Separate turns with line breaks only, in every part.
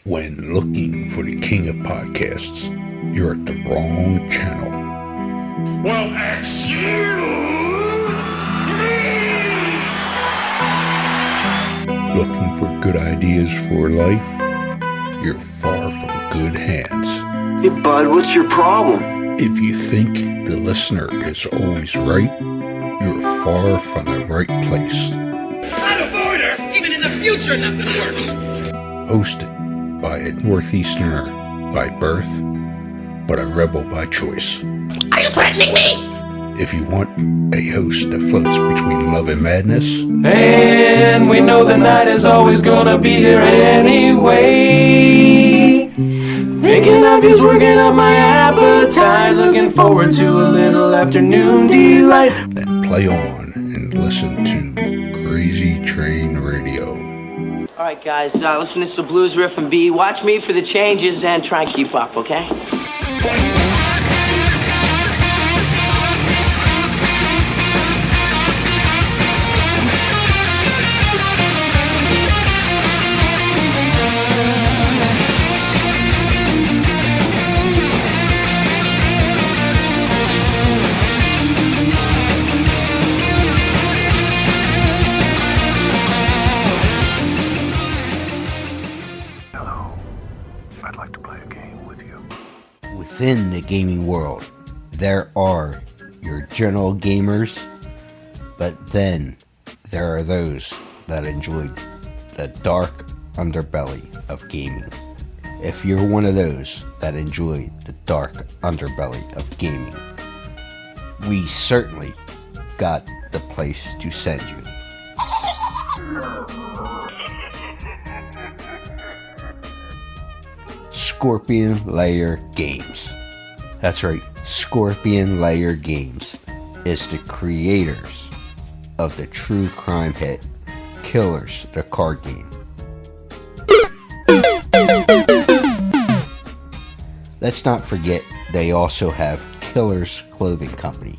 When looking for the king of podcasts, you're at the wrong channel.
Well, excuse me!
Looking for good ideas for life? You're far from good hands.
Hey, bud, what's your problem?
If you think the listener is always right, you're far from the right place.
Out of order! Even in the future, nothing works!
Hosted by a Northeasterner by birth, but a rebel by choice.
Are you threatening me?
If you want a host that floats between love and madness,
and we know the night is always gonna be here anyway. Thinking of you's working up my appetite. Looking forward to a little afternoon delight.
then play on and listen to Crazy Train Radio.
All right, guys, listen to some blues riff and B. Watch me for the changes and try and keep up, okay?
Within the gaming world, there are your general gamers, but then there are those that enjoy the dark underbelly of gaming. If you're one of those that enjoy the dark underbelly of gaming, we certainly got the place to send you. Scorpion Lair Games. That's right, Scorpion Lair Games is the creators of the true crime hit Killers, the card game. Let's not forget they also have Killers Clothing Company,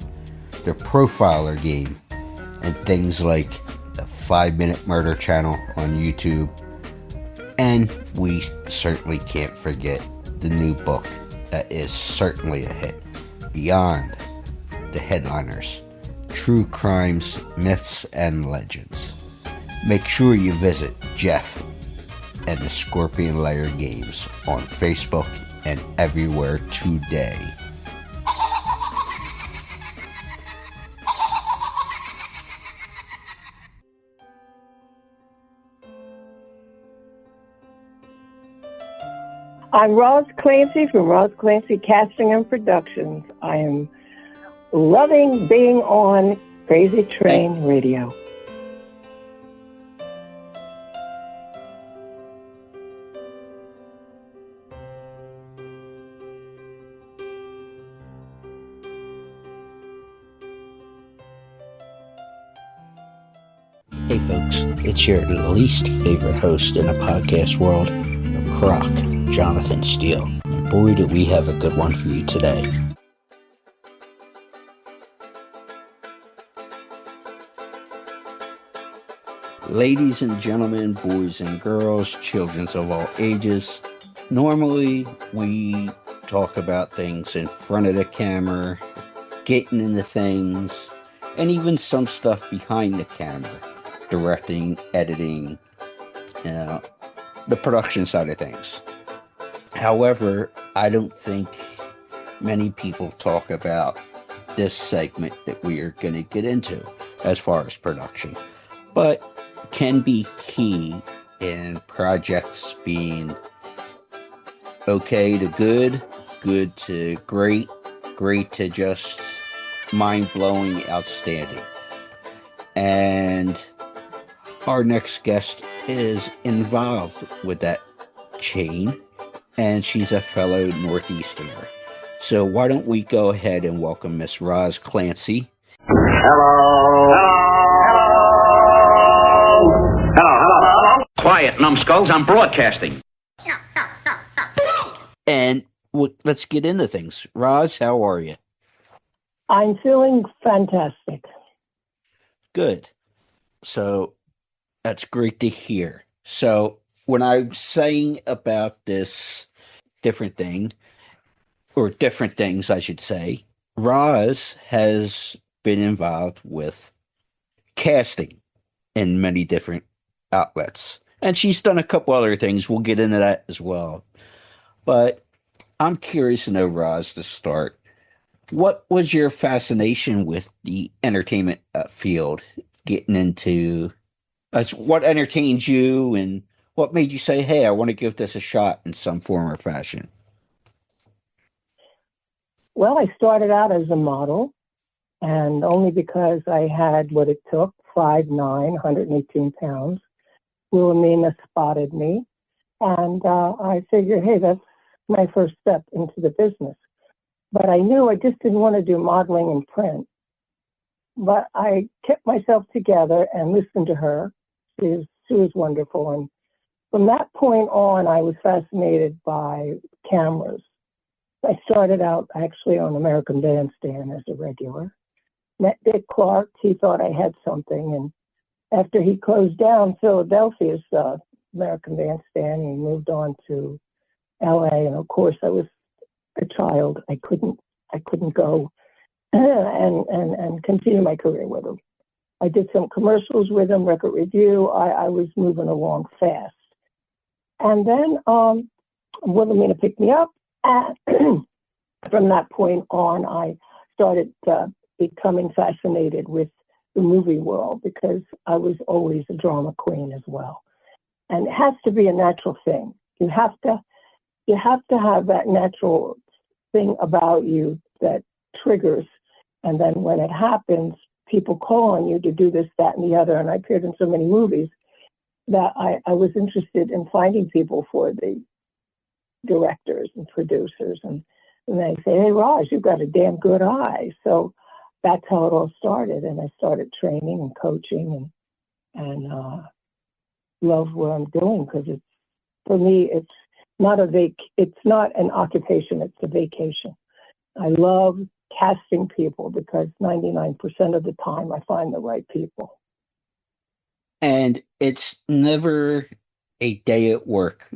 their profiler game, and things like the 5-Minute Murder channel on YouTube. And we certainly can't forget the new book that is certainly a hit, Beyond the Headliners, True Crimes, Myths, and Legends. Make sure you visit Jeff and the Scorpion Lair Games on Facebook and everywhere today.
I'm Roz Clancy from Roz Clancy Casting and Productions. I am loving being on Crazy Train Radio.
Hey folks, it's your least favorite host in the podcast world, Croc, Jonathan Steele. And boy, do we have a good one for you today.
Ladies and gentlemen, boys and girls, children of all ages, normally we talk about things in front of the camera, getting into things, and even some stuff behind the camera, directing, editing, the production side of things. However, I don't think many people talk about this segment that we are going to get into as far as production, but can be key in projects being okay to good, good to great, great to just mind-blowing, outstanding. And our next guest is involved with that chain, and she's a fellow Northeasterner. So why don't we go ahead and welcome Miss Roz Clancy.
Hello. Quiet, numbskulls, I'm broadcasting.
And let's get into things. Roz, how are you?
I'm feeling fantastic.
Good. So that's great to hear. So when I'm saying about this different thing, or different things, I should say, Roz has been involved with casting in many different outlets. And she's done a couple other things. We'll get into that as well. But I'm curious to know, Roz, to start. What was your fascination with the entertainment field? Getting into what entertained you, and what made you say, "Hey, I want to give this a shot in some form or fashion"?
Well, I started out as a model, and only because I had what it took, 5'9", 118 pounds. Wilhelmina spotted me, and I figured, hey, that's my first step into the business. But I knew I just didn't want to do modeling in print. But I kept myself together and listened to her. She was wonderful. And from that point on, I was fascinated by cameras. I started out actually on American Bandstand as a regular. Met Dick Clark. He thought I had something. And after he closed down Philadelphia's American Bandstand, he moved on to LA. And of course, I was a child. I couldn't go and continue my career with him. I did some commercials with him, record review. I was moving along fast. And then Wilhelmina picked me up. And from that point on, I started becoming fascinated with the movie world because I was always a drama queen as well. And it has to be a natural thing. You have to have that natural thing about you that triggers. And then when it happens, people call on you to do this, that, and the other. And I appeared in so many movies that I was interested in finding people for the directors and producers. And they say, hey, Roz, you've got a damn good eye. So that's how it all started. And I started training and coaching and love what I'm doing because for me, it's not an occupation, it's a vacation. I love casting people because 99% of the time I find the right people.
And it's never a day at work,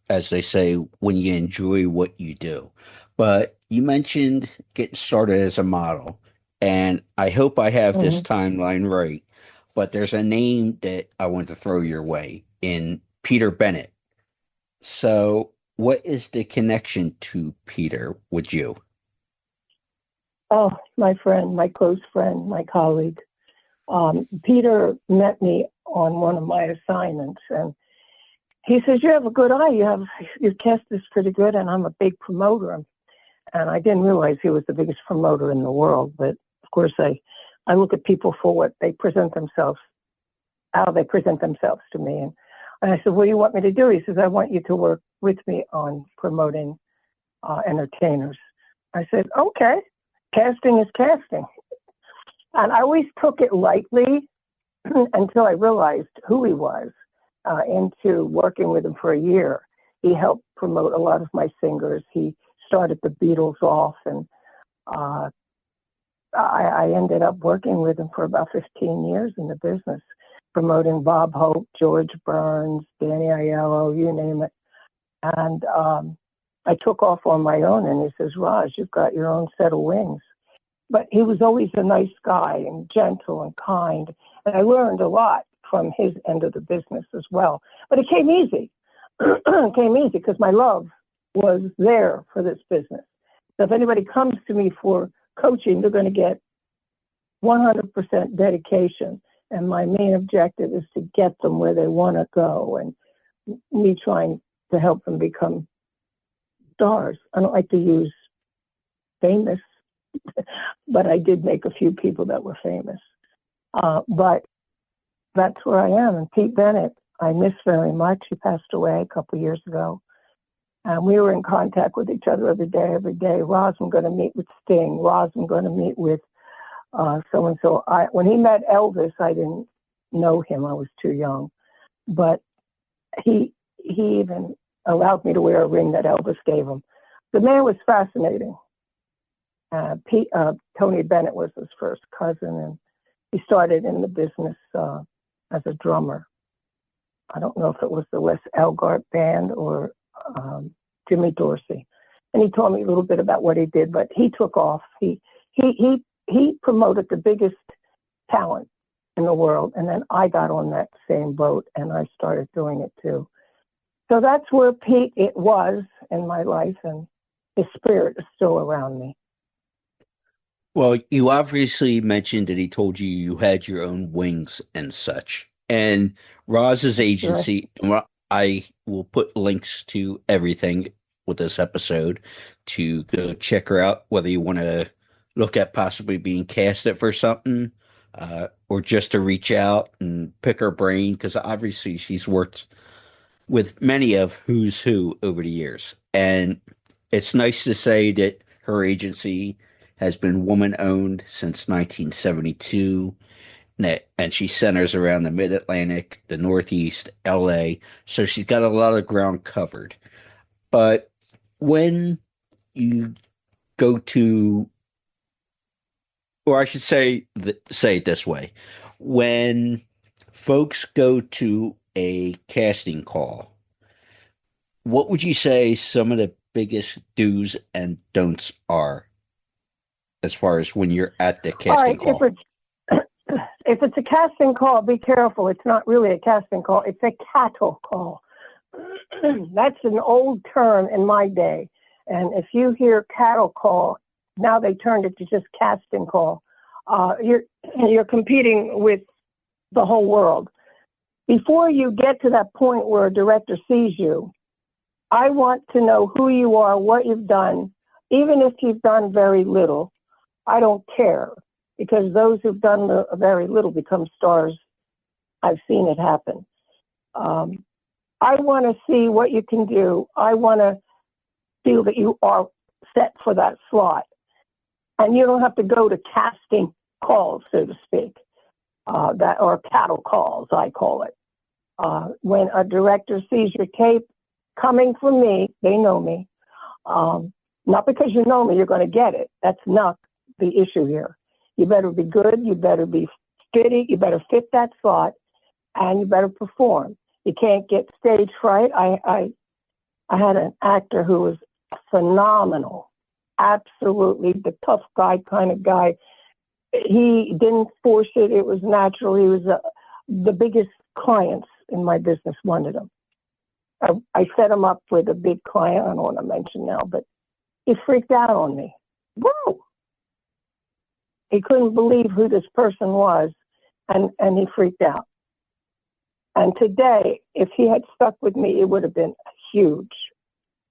as they say, when you enjoy what you do. But you mentioned getting started as a model, and I hope I have this timeline right. But there's a name that I want to throw your way in Peter Bennett. So, what is the connection to Peter with you?
Oh, my friend, my close friend, my colleague. Peter met me on one of my assignments, and he says, you have a good eye. Your cast is pretty good, and I'm a big promoter. And I didn't realize he was the biggest promoter in the world. But, of course, I look at people for what they present themselves, how they present themselves to me. And I said, what do you want me to do? He says, I want you to work with me on promoting entertainers. I said, okay, casting is casting. And I always took it lightly until I realized who he was. Into working with him for a year. He helped promote a lot of my singers. He started the Beatles off, and I ended up working with him for about 15 years in the business, promoting Bob Hope, George Burns, Danny Aiello, you name it. And I took off on my own, and he says, Roz, you've got your own set of wings. But he was always a nice guy and gentle and kind, and I learned a lot from his end of the business as well. But it came easy. It came easy because my love was there for this business. So if anybody comes to me for coaching, they're going to get 100% dedication. And my main objective is to get them where they want to go, and me trying to help them become stars. I don't like to use famous, but I did make a few people that were famous. But that's where I am. And Pete Bennett, I miss very much. He passed away a couple of years ago. And we were in contact with each other every day. Roz, I'm going to meet with Sting. Roz, I'm going to meet with so-and-so. When he met Elvis, I didn't know him. I was too young. But he even allowed me to wear a ring that Elvis gave him. The man was fascinating. Tony Bennett was his first cousin, and he started in the business as a drummer. I don't know if it was the Les Elgart Band or Jimmy Dorsey. And he told me a little bit about what he did, but he took off. He promoted the biggest talent in the world. And then I got on that same boat and I started doing it too. So that's where Pete, it was in my life, and his spirit is still around me.
Well, you obviously mentioned that he told you you had your own wings and such. And Roz's agency, and I will put links to everything with this episode to go check her out, whether you want to look at possibly being casted for something or just to reach out and pick her brain, because obviously she's worked with many of who's who over the years. And it's nice to say that her agency has been woman owned since 1972. And she centers around the Mid Atlantic, the Northeast, LA. So she's got a lot of ground covered. But when you go to, or I should say it this way, when folks go to a casting call, what would you say some of the biggest do's and don'ts are as far as when you're at the casting call?
If it's a casting call, be careful. It's not really a casting call. It's a cattle call. That's an old term in my day. And if you hear cattle call, now they turned it to just casting call. You're competing with the whole world. Before you get to that point where a director sees you, I want to know who you are, what you've done. Even if you've done very little, I don't care, because those who've done very little become stars. I've seen it happen. I want to see what you can do. I want to feel that you are set for that slot. And you don't have to go to casting calls, so to speak, that or cattle calls, I call it. When a director sees your tape coming from me, they know me. Not because you know me, you're going to get it. That's not the issue here. You better be good. You better be fitting. You better fit that slot, and you better perform. You can't get stage fright. I had an actor who was phenomenal, absolutely the tough guy kind of guy. He didn't force it. It was natural. He was the biggest clients in my business wanted him. I set him up with a big client. I don't want to mention now, but he freaked out on me. Whoa! He couldn't believe who this person was, and he freaked out. And today, if he had stuck with me, it would have been huge.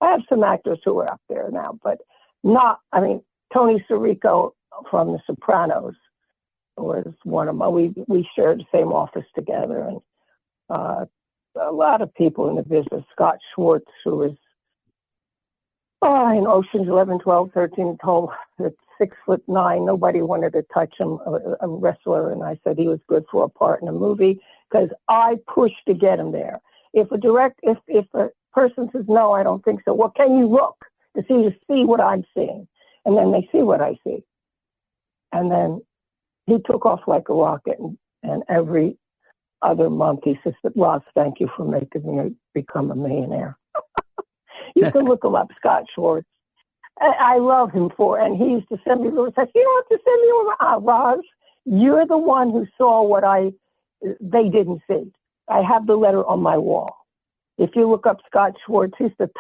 I have some actors who are up there now, but not, I mean, Tony Sirico from The Sopranos was one of my, we shared the same office together, and a lot of people in the business. Scott Schwartz, who was in Oceans 11, 12, 13, told at 6'9", nobody wanted to touch him, a wrestler, and I said he was good for a part in a movie because I pushed to get him there. If a person says no, I don't think so. Well, can you look to see what I'm seeing? And then they see what I see. And then he took off like a rocket, and every other month he says, Roz, thank you for making me become a millionaire. You can look him up, Scott Schwartz. I love him and he used to send me little texts. You don't have to send me over. Roz, you're the one who saw what they didn't see. I have the letter on my wall. If you look up Scott Schwartz, he's the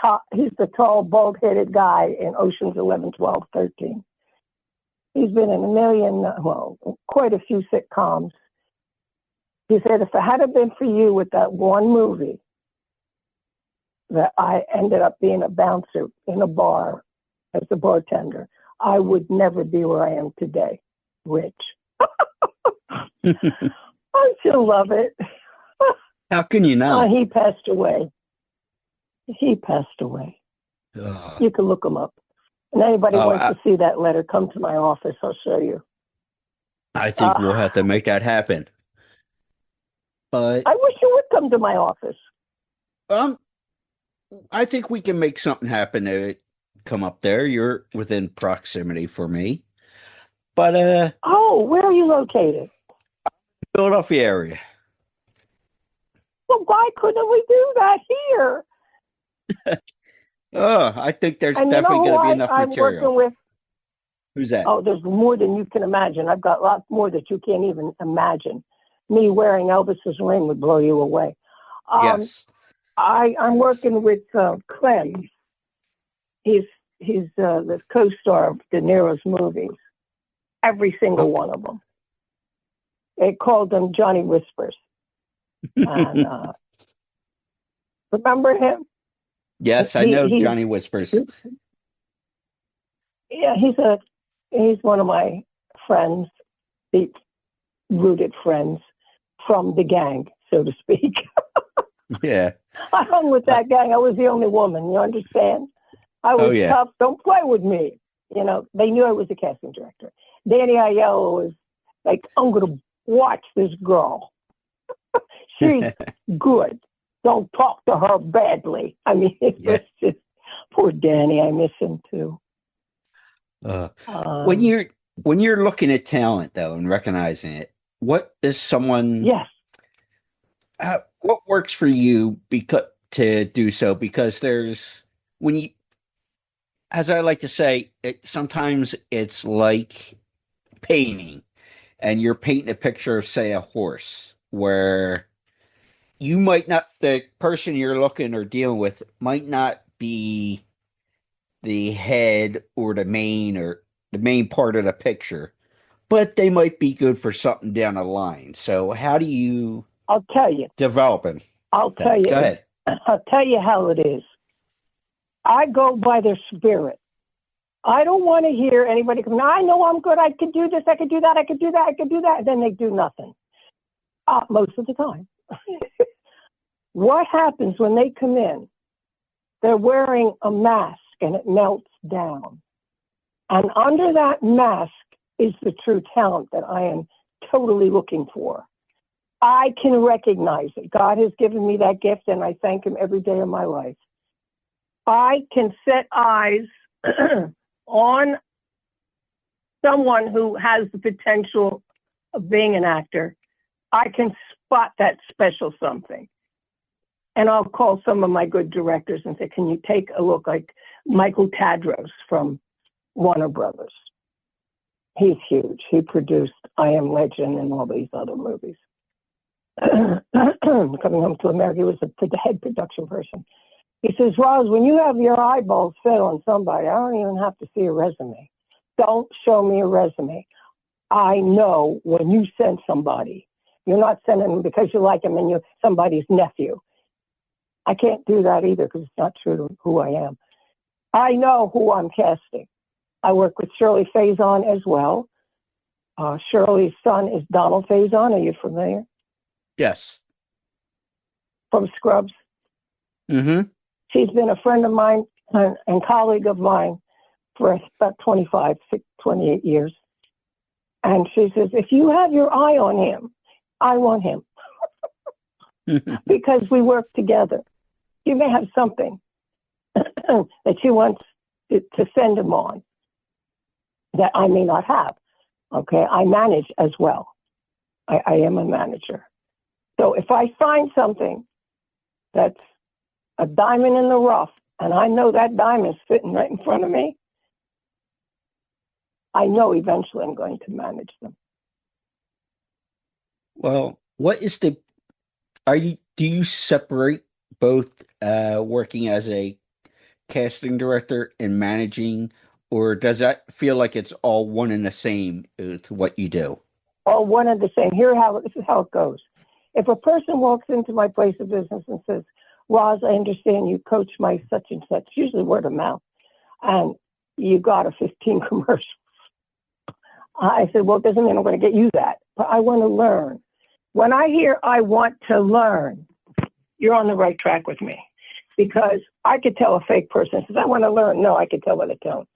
tall, bald-headed guy in Oceans 11, 12, 13. He's been in quite a few sitcoms. He said, if it hadn't been for you with that one movie, that I ended up being a bouncer in a bar as a bartender, I would never be where I am today, rich. I still love it.
How can you not?
He passed away. You can look him up. And anybody wants to see that letter, come to my office. I'll show you.
I think we'll have to make that happen. But
I wish you would come to my office.
I think we can make something happen to come up there. You're within proximity for me. But
where are you located?
Philadelphia area.
Well, well, why couldn't we do that here?
Oh, I think there's
And
definitely going to be enough
I'm
material.
working with.
Who's that?
Oh, there's more than you can imagine. I've got lots more that you can't even imagine. Me wearing Elvis's ring would blow you away.
Yes.
I'm working with Clem. He's the co-star of De Niro's movies. Every single one of them. They called him Johnny Whispers. And, remember him?
Yes, I know Johnny Whispers.
Yeah, he's one of my friends, deep-rooted friends from the gang, so to speak.
Yeah.
I hung with that gang. I was the only woman, you understand? I was tough. Don't play with me. You know, they knew I was a casting director. Danny Aiello was like, I'm going to watch this girl. She's good. Don't talk to her badly. I mean, it was just, poor Danny. I miss him too.
When you're looking at talent though and recognizing it, what is someone?
Yes.
What works for you to do so? Because there's as I like to say, sometimes it's like painting, and you're painting a picture of, say, a horse, where you might not, the person you're looking or dealing with might not be the head or the main part of the picture, but they might be good for something down the line. So how do you?
I'll tell you.
Develop them.
I'll tell you.
Go ahead.
I'll tell you how it is. I go by their spirit. I don't want to hear anybody come, I know I'm good. I could do this. I could do that. I could do that. I could do that. And then they do nothing. Most of the time. What happens when they come in? They're wearing a mask and it melts down. And under that mask is the true talent that I am totally looking for. I can recognize it. God has given me that gift, and I thank him every day of my life. I can set eyes on someone who has the potential of being an actor. I can spot that special something. And I'll call some of my good directors and say, can you take a look, like Michael Tadros from Warner Brothers? He's huge. He produced I Am Legend and all these other movies. Coming Home to America, he was the head production person. He says, Roz, when you have your eyeballs set on somebody, I don't even have to see a resume. Don't show me a resume. I know when you send somebody, you're not sending them because you like them and you're somebody's nephew. I can't do that either because it's not true to who I am. I know who I'm casting. I work with Shirley Faison as well. Shirley's son is Donald Faison. Are you familiar?
Yes.
From Scrubs.
Mm-hmm.
She's been a friend of mine and colleague of mine for about 28 years. And she says, if you have your eye on him, I want him. Because we work together. You may have something that she wants to send him on that I may not have. Okay, I manage as well. I am a manager. So if I find something that's a diamond in the rough, and I know that diamond's sitting right in front of me, I know eventually I'm going to manage them.
Well, do you separate both working as a casting director and managing, or does that feel like it's all one and the same to what you do? All
one and the same. This is how it goes. If a person walks into my place of business and says, Roz, I understand you coach my such and such, usually word of mouth, and you got a 15 commercials. I said, well, it doesn't mean I'm going to get you that, but I want to learn. When I hear I want to learn, you're on the right track with me, because I could tell a fake person says, I want to learn. No, I could tell by the tone.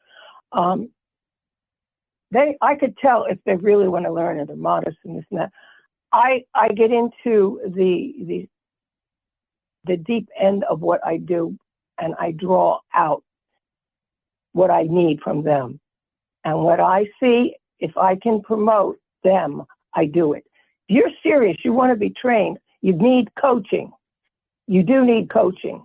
I could tell if they really want to learn and they're modest and this and that. I get into the deep end of what I do, and I draw out what I need from them. And what I see, if I can promote them, I do it. If you're serious, you want to be trained, you need coaching. you do need coaching.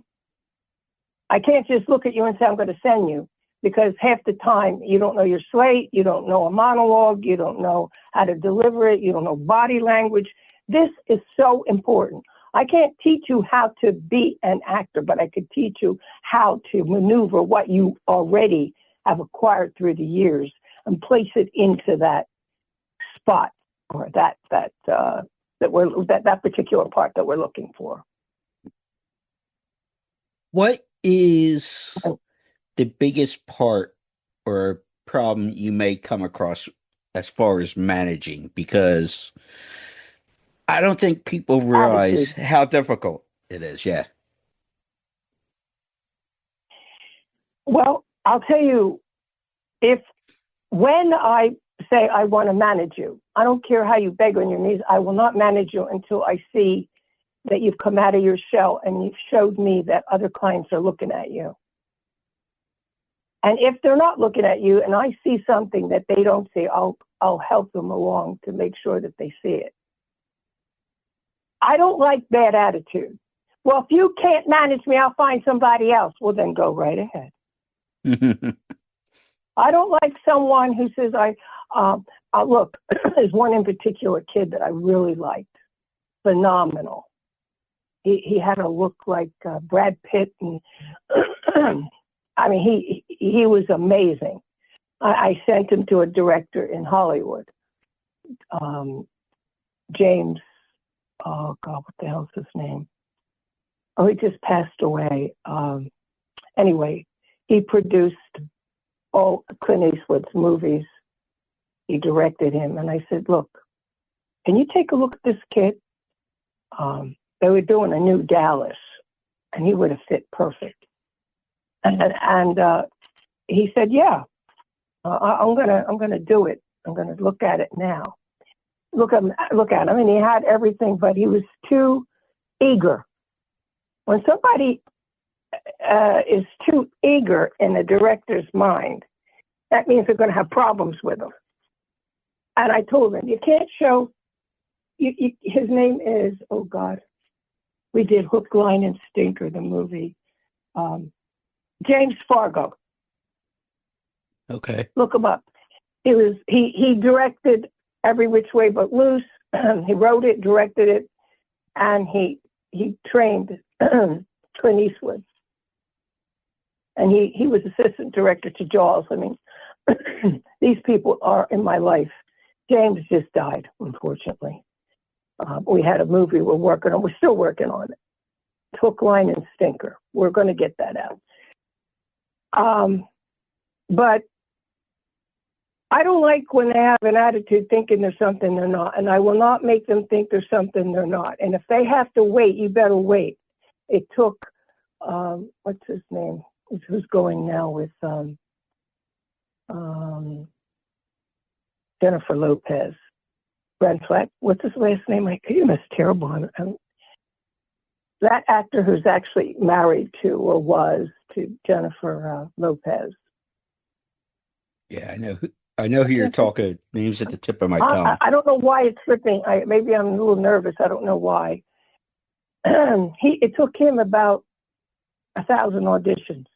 I can't just look at you and say, I'm going to send you, because half the time you don't know your slate, you don't know a monologue, you don't know how to deliver it, you don't know body language. This is so important. I can't teach you how to be an actor, but I could teach you how to maneuver what you already have acquired through the years and place it into that spot or that particular part that we're looking for.
What is the biggest part or problem you may come across as far as managing? Because I don't think people realize how difficult it is. Yeah.
Well, I'll tell you, when I say I want to manage you, I don't care how you beg on your knees, I will not manage you until I see that you've come out of your shell and you've showed me that other clients are looking at you. And if they're not looking at you and I see something that they don't see, I'll help them along to make sure that they see it. I don't like bad attitude. Well, if you can't manage me, I'll find somebody else. Well, then go right ahead. I don't like someone who says, look, there's one in particular kid that I really liked. Phenomenal. He had a look like Brad Pitt, and I mean, he was amazing. I sent him to a director in Hollywood, James. Oh God, what the hell's his name? Oh, he just passed away. Anyway, he produced all Clint Eastwood's movies. He directed him, and I said, "Look, can you take a look at this kid?" They were doing a new Dallas, and he would have fit perfect. And he said, "Yeah, I'm gonna do it. I'm gonna look at it now. Look at him. I mean, he had everything, but he was too eager. When somebody is too eager in the director's mind, that means they're going to have problems with him." And I told him, "You can't show." His name is, oh God, we did Hook, Line, and Stinker, the movie. James Fargo.
Okay.
Look him up. He directed Every Which Way But Loose. He wrote it, directed it, and he trained Clint Eastwood. And he was assistant director to Jaws. I mean, these people are in my life. James just died, unfortunately. We had a movie we're still working on it. Hook, Line, and Stinker. We're going to get that out. But I don't like when they have an attitude thinking there's something they're not, and I will not make them think there's something they're not. And if they have to wait, you better wait. It took, what's his name? Who's going now with Jennifer Lopez? Brad Fleck. What's his last name? It's terrible. That actor who's actually married to or was to Jennifer Lopez.
Yeah, I know who you're talking. Name's at the tip of my tongue.
I don't know why it's slipping. Maybe I'm a little nervous. I don't know why. It took him about 1,000 auditions.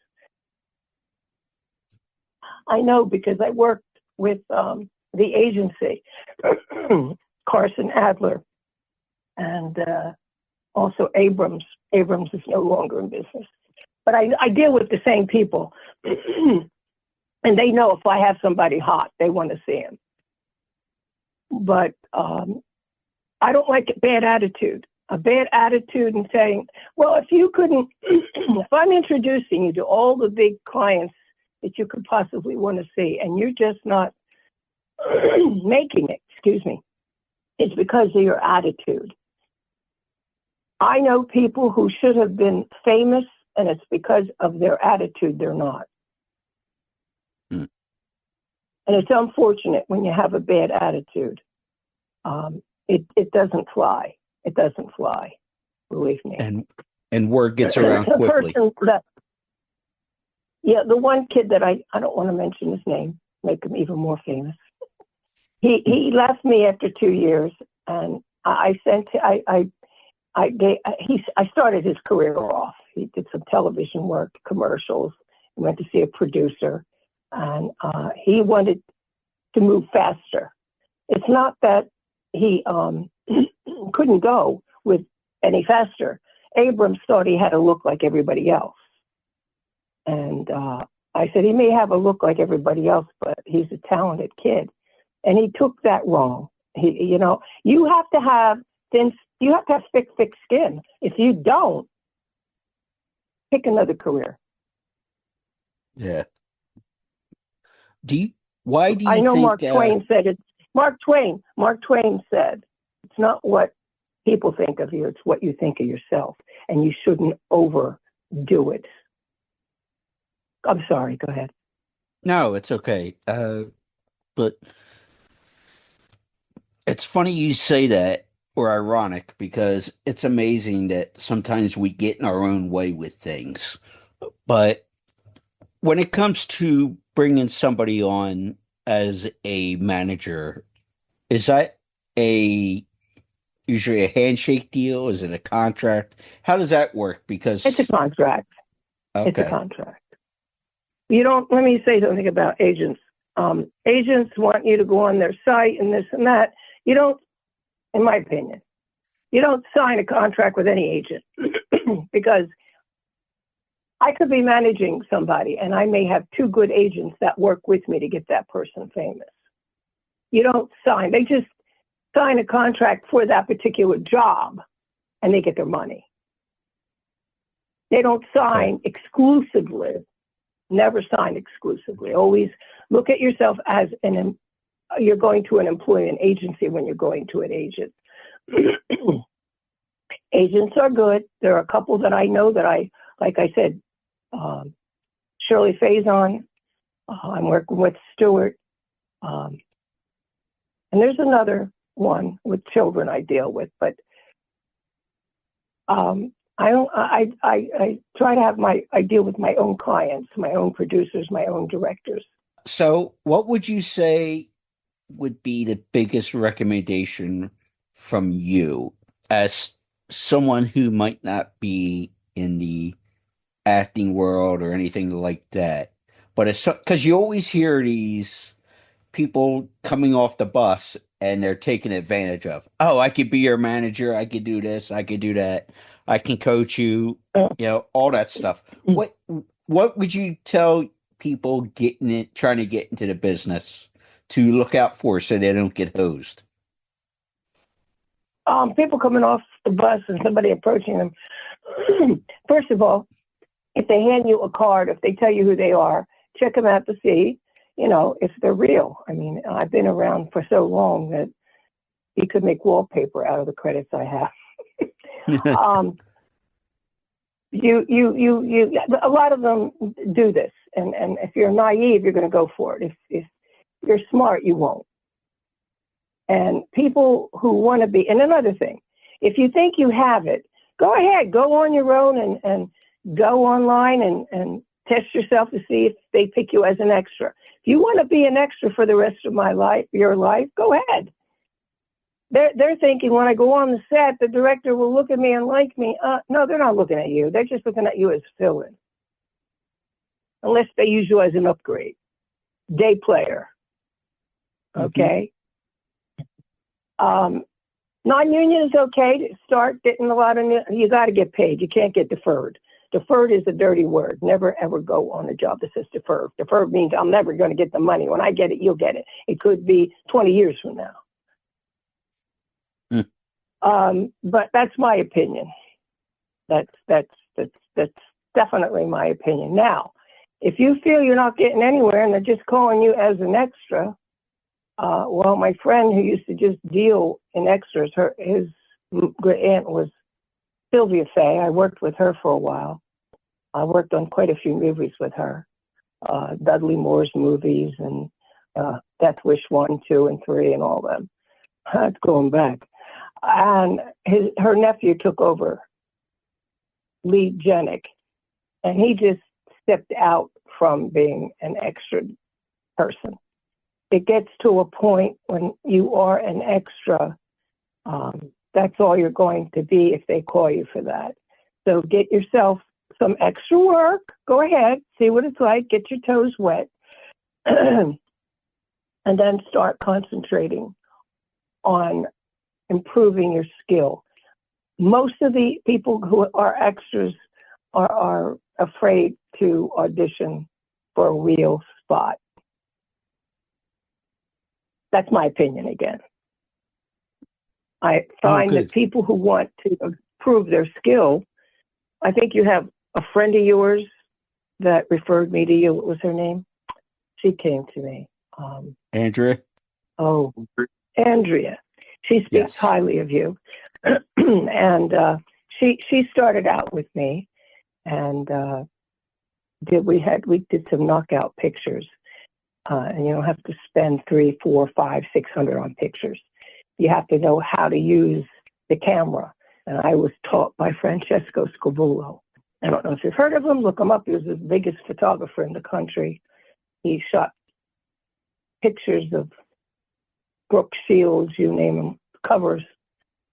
I know because I worked with the agency, Carson Adler, and also Abrams. Abrams is no longer in business. But I deal with the same people. And they know if I have somebody hot, they want to see him. But I don't like a bad attitude. A bad attitude and saying, well, if you couldn't, if I'm introducing you to all the big clients that you could possibly want to see, and you're just not making it, it's because of your attitude. I know people who should have been famous, and it's because of their attitude they're not. And it's unfortunate when you have a bad attitude. It doesn't fly. It doesn't fly, believe me.
And word gets around quickly.
The one kid that I don't want to mention his name, make him even more famous. He left me after 2 years, and I I started his career off. He did some television work, commercials. He went to see a producer, and he wanted to move faster. It's not that he couldn't go with any faster. Abrams thought he had a look like everybody else. And I said, he may have a look like everybody else, but he's a talented kid. And he took that wrong. You have to have thick skin. If you don't, pick another career.
Yeah. Why do you
I know
think,
Mark Twain said it. Mark Twain said, it's not what people think of you, it's what you think of yourself. And you shouldn't overdo it. I'm sorry, go ahead.
No, it's okay. But it's funny you say that, or ironic, because it's amazing that sometimes we get in our own way with things. But when it comes to bringing somebody on as a manager, is that usually a handshake deal? Is it a contract? How does that work? Because
it's a contract.
Okay.
It's a contract. Let me say something about agents. Agents want you to go on their site and this and that. You don't, in my opinion, you don't sign a contract with any agent because I could be managing somebody and I may have two good agents that work with me to get that person famous. You don't sign. They just sign a contract for that particular job and they get their money. They don't sign exclusively. Never sign exclusively. Always look at yourself as you're going to an employee, an agency when you're going to an agent. Agents are good. There are a couple that I know that like I said, Shirley Faison, I'm working with Stewart. And there's another one with children I deal with, but I try to I deal with my own clients, my own producers, my own directors.
So what would you say would be the biggest recommendation from you as someone who might not be in the acting world or anything like that? But it's because you always hear these people coming off the bus and they're taken advantage of. Oh, I could be your manager. I could do this. I could do that. I can coach you, all that stuff. What would you tell people trying to get into the business to look out for so they don't get hosed?
People coming off the bus and somebody approaching them. First of all, if they hand you a card, if they tell you who they are, check them out to see, if they're real. I mean, I've been around for so long that you could make wallpaper out of the credits I have. A lot of them do this, and if you're naive, you're going to go for it. If you're smart, you won't. And people who want to be, and another thing, if you think you have it, go ahead, go on your own and go online and test yourself to see if they pick you as an extra. If you want to be an extra for the rest of your life, go ahead. They're thinking when I go on the set, the director will look at me and like me. No, they're not looking at you. They're just looking at you as fill-in. Unless they use you as an upgrade. Day player. Okay? Non-union is okay to start getting a lot of, you got to get paid. You can't get deferred. Deferred is a dirty word. Never, ever go on a job that says deferred. Deferred means I'm never going to get the money. When I get it, you'll get it. It could be 20 years from now. But that's my opinion. That's definitely my opinion. Now, if you feel you're not getting anywhere and they're just calling you as an extra, well, my friend who used to just deal in extras, his good aunt was Sylvia Fay. I worked with her for a while. I worked on quite a few movies with her. Dudley Moore's movies and Death Wish 1, 2, and 3 and all them. That's going back. And her nephew took over, Lee Jenick, and he just stepped out from being an extra person. It gets to a point when you are an extra, that's all you're going to be if they call you for that. So get yourself some extra work. Go ahead, see what it's like, get your toes wet, and then start concentrating on improving your skill. Most of the people who are extras are afraid to audition for a real spot. That's my opinion again. I find that people who want to improve their skill, I think you have a friend of yours that referred me to you. What was her name? She came to me.
Andrea?
Oh, Andrea. She speaks highly of you. And she started out with me, and we did some knockout pictures. And you don't have to spend $300, $400, $500, $600 on pictures. You have to know how to use the camera. And I was taught by Francesco Scobullo. I don't know if you've heard of him. Look him up. He was the biggest photographer in the country. He shot pictures of Brooke Shields, you name them, covers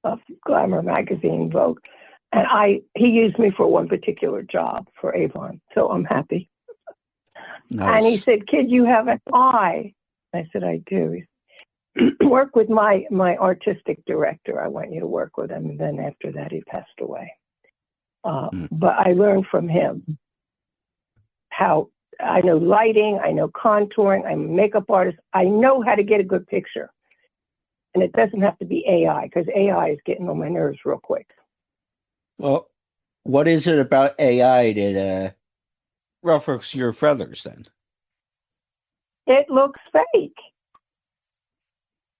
of Glamour magazine, Vogue. And he used me for one particular job for Avon. So I'm happy. Nice. And he said, "Kid, you have an eye." I said, "I do." He said, "Work with my artistic director. I want you to work with him." And then after that, he passed away. But I learned from him how I know lighting, I know contouring, I'm a makeup artist. I know how to get a good picture. And it doesn't have to be AI, because AI is getting on my nerves real quick.
Well, what is it about AI that ruffles your feathers then?
It looks fake.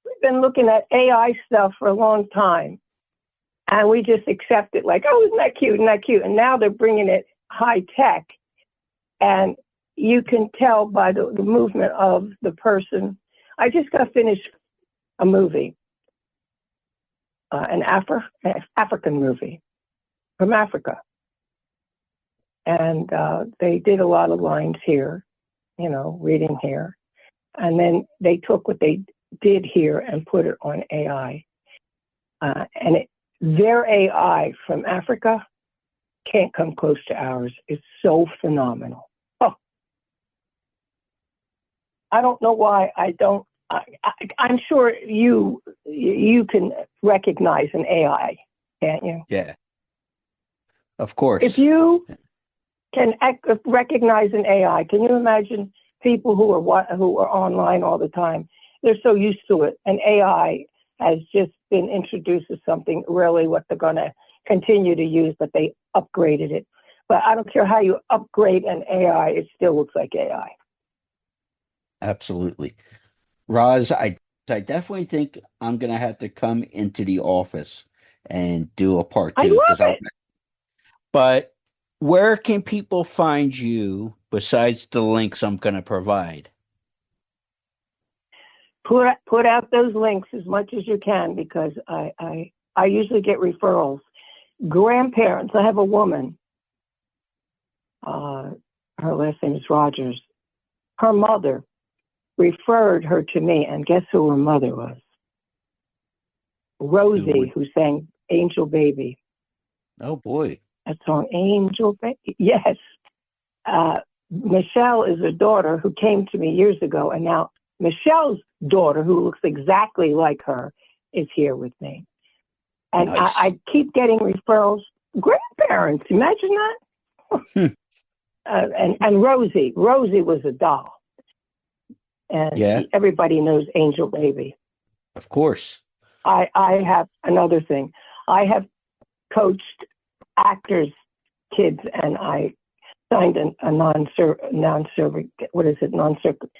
We've been looking at AI stuff for a long time, and we just accept it like, oh, isn't that cute, isn't that cute? And now they're bringing it high tech, and you can tell by the movement of the person. I just got finished a movie, an African movie from Africa. And they did a lot of lines here, reading here. And then they took what they did here and put it on AI. And their AI from Africa can't come close to ours. It's so phenomenal. Oh, I don't know why I'm sure you can recognize an AI, can't you?
Yeah. Of course.
If you can recognize an AI, can you imagine people who are online all the time? They're so used to it. And AI has just been introduced as something really what they're going to continue to use, but they upgraded it. But I don't care how you upgrade an AI, it still looks like AI.
Absolutely. Roz, I definitely think I'm going to have to come into the office and do a part 2.
I love it.
But where can people find you besides the links I'm going to provide?
Put out those links as much as you can, because I usually get referrals. Grandparents, I have a woman, her last name is Rogers. Her mother referred her to me, and guess who her mother was? Rosie, who sang Angel Baby.
Oh, boy.
That song, Angel Baby. Yes. Michelle is her daughter who came to me years ago, and now Michelle's daughter, who looks exactly like her, is here with me. And nice. I keep getting referrals. Grandparents, imagine that. And Rosie was a doll. And everybody knows Angel Baby.
Of course.
I have another thing. I have coached actors, kids, and I signed a non-servant. What is it? Non-servant?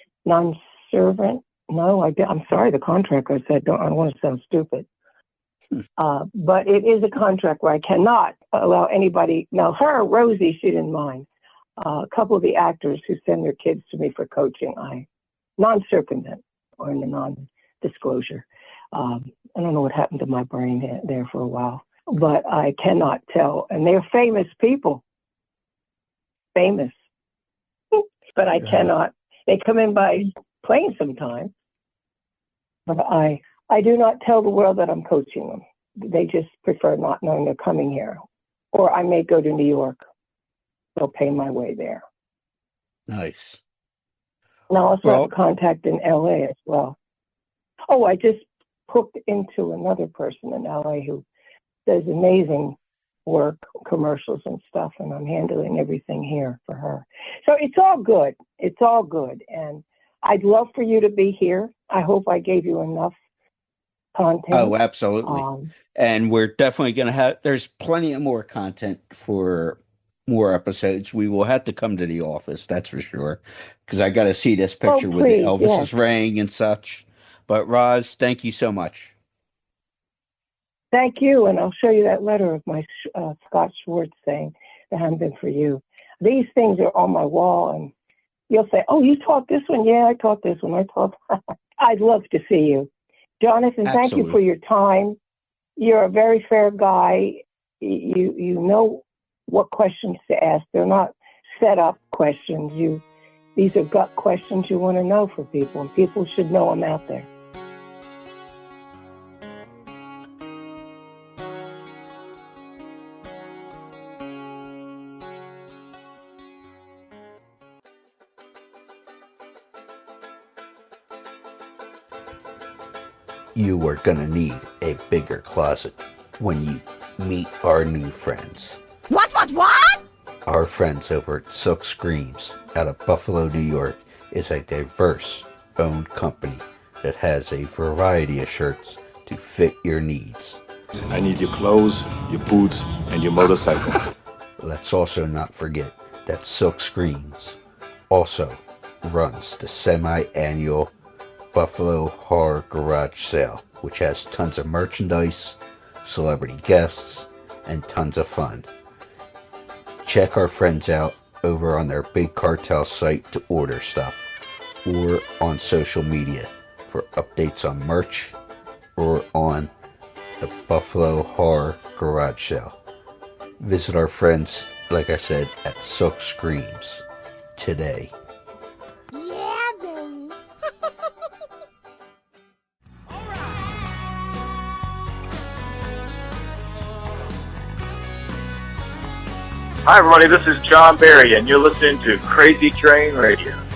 No, I'm sorry. The contract I said. I don't want to sound stupid. But it is a contract where I cannot allow anybody. Now, Rosie, she didn't mind. A couple of the actors who send their kids to me for coaching, I non-circumvent or in the non-disclosure. I don't know what happened to my brain there for a while, but I cannot tell. And they're famous people. Famous. But I cannot. They come in by plane sometimes. But I do not tell the world that I'm coaching them. they just prefer not knowing they're coming here. Or I may go to New York. They'll pay my way there.
Nice.
And I also
Well-
have a contact in LA as well. Oh, I just hooked into another person in LA who does amazing work, commercials and stuff, and I'm handling everything here for her. So it's all good. It's all good. And I'd love for you to be here. I hope I gave you enough content.
Oh, absolutely. And we're definitely going to have, there's plenty of more content for more episodes. We will have to come to the office, that's for sure, because I got to see this picture with the
please,
Elvis's
yes.
ring and such. But Roz, thank you so much.
Thank you, and I'll show you that letter of my Scott Schwartz saying that hadn't been for you. These things are on my wall, and you'll say, oh, you taught this one? Yeah, I taught this one. I taught I'd love to see you. Jonathan, thank you for your time. You're a very fair guy. You know what questions to ask. They're not set up questions. These are gut questions you want to know for people, and people should know them out there.
You are going to need a bigger closet when you meet our new friends.
What?
Our friends over at Silk Screams out of Buffalo, New York is a diverse owned company that has a variety of shirts to fit your needs.
I need your clothes, your boots, and your motorcycle.
Let's also not forget that Silk Screams also runs the semi-annual Buffalo Horror Garage Sale, which has tons of merchandise, celebrity guests, and tons of fun. Check our friends out over on their Big Cartel site to order stuff, or on social media for updates on merch, or on the Buffalo Horror Garage Sale. Visit our friends, like I said, at Silk Screams today.
Yeah, baby.
Hi, everybody. This is John Barry, and you're listening to Crazy Train Radio.